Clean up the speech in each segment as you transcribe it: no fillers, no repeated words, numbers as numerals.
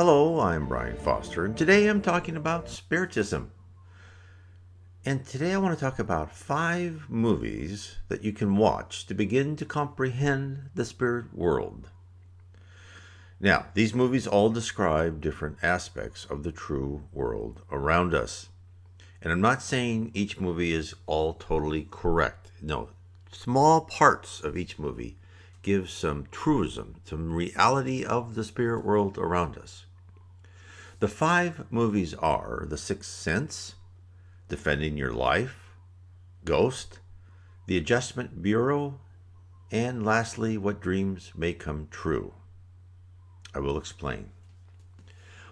Hello, I'm Brian Foster, and today I'm talking about Spiritism. And today I want to talk about 5 movies that you can watch to begin to comprehend the spirit world. Now, these movies all describe different aspects of the true world around us. And I'm not saying each movie is all totally correct. No, small parts of each movie give some truism, some reality of the spirit world around us. The 5 movies are The Sixth Sense, Defending Your Life, Ghost, The Adjustment Bureau, and lastly, What Dreams May Come True. I will explain.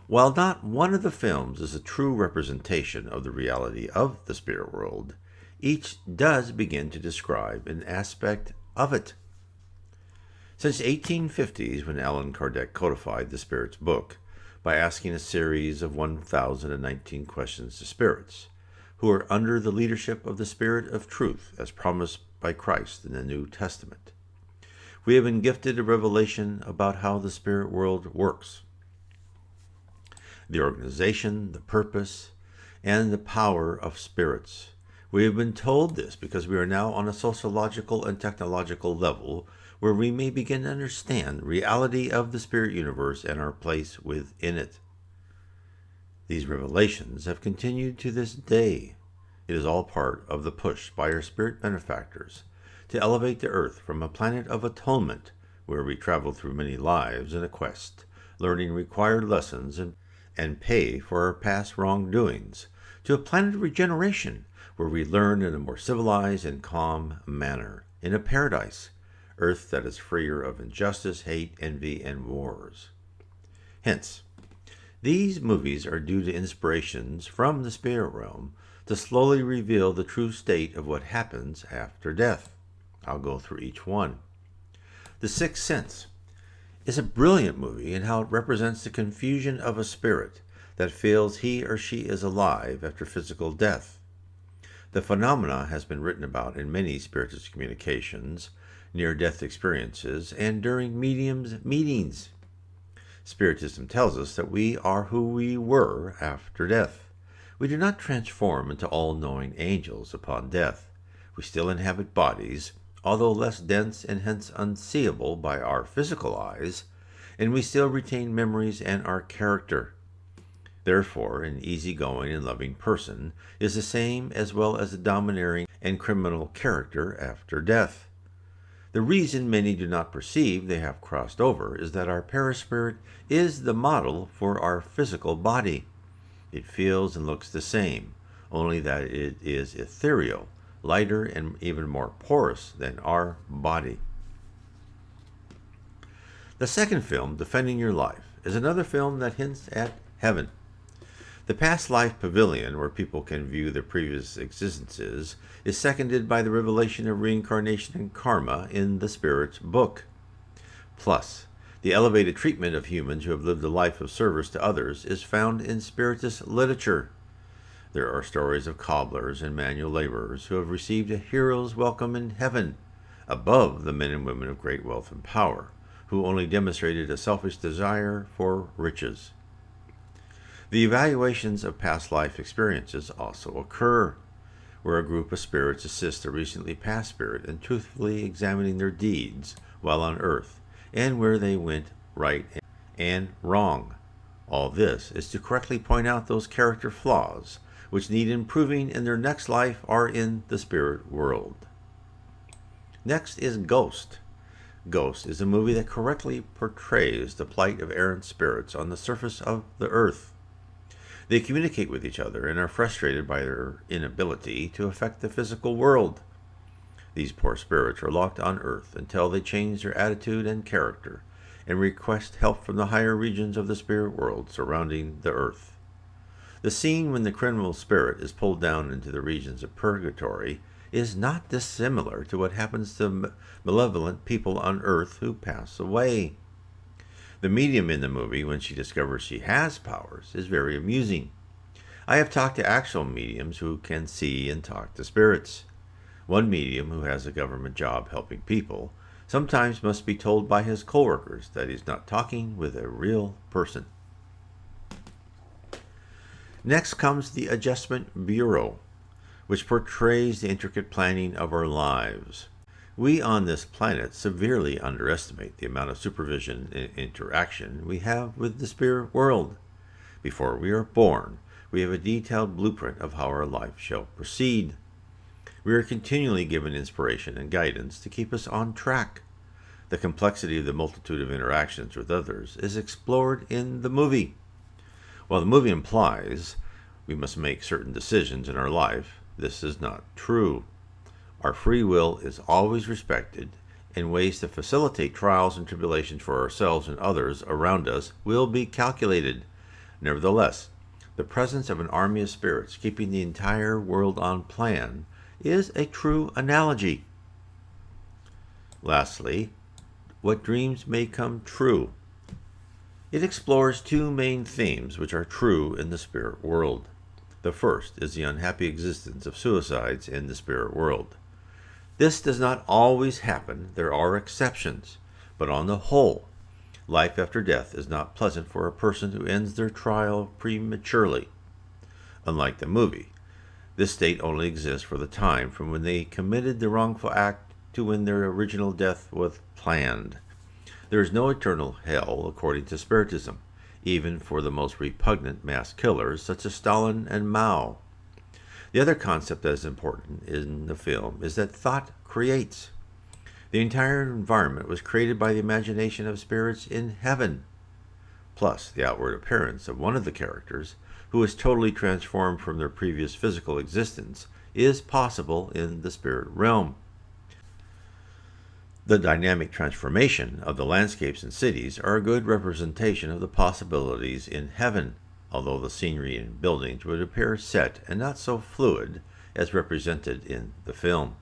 While not one of the films is a true representation of the reality of the spirit world, each does begin to describe an aspect of it. Since 1850s, when Allan Kardec codified the Spirit's Book by asking a series of 1,019 questions to spirits, who are under the leadership of the Spirit of Truth, as promised by Christ in the New Testament, we have been gifted a revelation about how the spirit world works. The organization, the purpose, and the power of spirits. We have been told this because we are now on a sociological and technological level where we may begin to understand the reality of the spirit universe and our place within it. These revelations have continued to this day. It is all part of the push by our spirit benefactors to elevate the earth from a planet of atonement, where we travel through many lives in a quest, learning required lessons and pay for our past wrongdoings, to a planet of regeneration, where we learn in a more civilized and calm manner, in a paradise, earth that is freer of injustice, hate, envy, and wars. Hence, these movies are due to inspirations from the spirit realm to slowly reveal the true state of what happens after death. I'll go through each one. The Sixth Sense is a brilliant movie in how it represents the confusion of a spirit that feels he or she is alive after physical death. The phenomena has been written about in many spiritist communications, near-death experiences, and during mediums' meetings. Spiritism tells us that we are who we were after death. We do not transform into all-knowing angels upon death. We still inhabit bodies, although less dense and hence unseeable by our physical eyes, and we still retain memories and our character. Therefore, an easygoing and loving person is the same as well as a domineering and criminal character after death. The reason many do not perceive they have crossed over is that our perispirit is the model for our physical body. It feels and looks the same, only that it is ethereal, lighter, and even more porous than our body. The second film, Defending Your Life, is another film that hints at heaven. The past life pavilion, where people can view their previous existences, is seconded by the revelation of reincarnation and karma in the Spirit's Book. Plus, the elevated treatment of humans who have lived a life of service to others is found in Spiritist literature. There are stories of cobblers and manual laborers who have received a hero's welcome in heaven, above the men and women of great wealth and power, who only demonstrated a selfish desire for riches. The evaluations of past life experiences also occur, where a group of spirits assist a recently passed spirit in truthfully examining their deeds while on earth, and where they went right and wrong. All this is to correctly point out those character flaws which need improving in their next life or in the spirit world. Next is Ghost. Ghost is a movie that correctly portrays the plight of errant spirits on the surface of the earth. They communicate with each other and are frustrated by their inability to affect the physical world. These poor spirits are locked on earth until they change their attitude and character and request help from the higher regions of the spirit world surrounding the earth. The scene when the criminal spirit is pulled down into the regions of purgatory is not dissimilar to what happens to malevolent people on earth who pass away. The medium in the movie, when she discovers she has powers, is very amusing. I have talked to actual mediums who can see and talk to spirits. One medium, who has a government job helping people, sometimes must be told by his coworkers that he's not talking with a real person. Next comes the Adjustment Bureau, which portrays the intricate planning of our lives. We on this planet severely underestimate the amount of supervision and interaction we have with the spirit world. Before we are born, we have a detailed blueprint of how our life shall proceed. We are continually given inspiration and guidance to keep us on track. The complexity of the multitude of interactions with others is explored in the movie. While the movie implies we must make certain decisions in our life, this is not true. Our free will is always respected, and ways to facilitate trials and tribulations for ourselves and others around us will be calculated. Nevertheless, the presence of an army of spirits keeping the entire world on plan is a true analogy. Lastly, what dreams may come true. It explores two main themes which are true in the spirit world. The first is the unhappy existence of suicides in the spirit world. This does not always happen, there are exceptions, but on the whole, life after death is not pleasant for a person who ends their trial prematurely. Unlike the movie, this state only exists for the time from when they committed the wrongful act to when their original death was planned. There is no eternal hell according to Spiritism, even for the most repugnant mass killers such as Stalin and Mao. The other concept that is important in the film is that thought creates. The entire environment was created by the imagination of spirits in heaven. Plus, the outward appearance of one of the characters, who is totally transformed from their previous physical existence, is possible in the spirit realm. The dynamic transformation of the landscapes and cities are a good representation of the possibilities in heaven, although the scenery and buildings would appear set and not so fluid as represented in the film.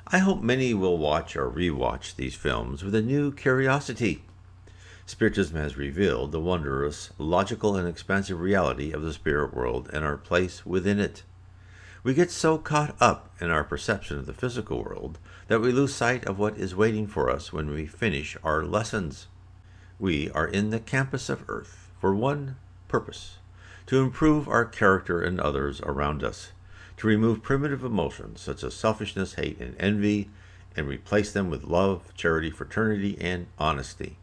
I hope many will watch or rewatch these films with a new curiosity. Spiritism has revealed the wondrous, logical, and expansive reality of the spirit world and our place within it. We get so caught up in our perception of the physical world that we lose sight of what is waiting for us when we finish our lessons. We are in the campus of Earth for one purpose: to improve our character and others around us, to remove primitive emotions such as selfishness, hate, and envy, and replace them with love, charity, fraternity, and honesty.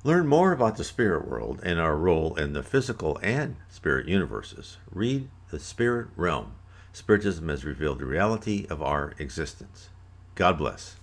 Learn more about the spirit world and our role in the physical and spirit universes. Read The Spirit Realm. Spiritism has revealed the reality of our existence. God bless.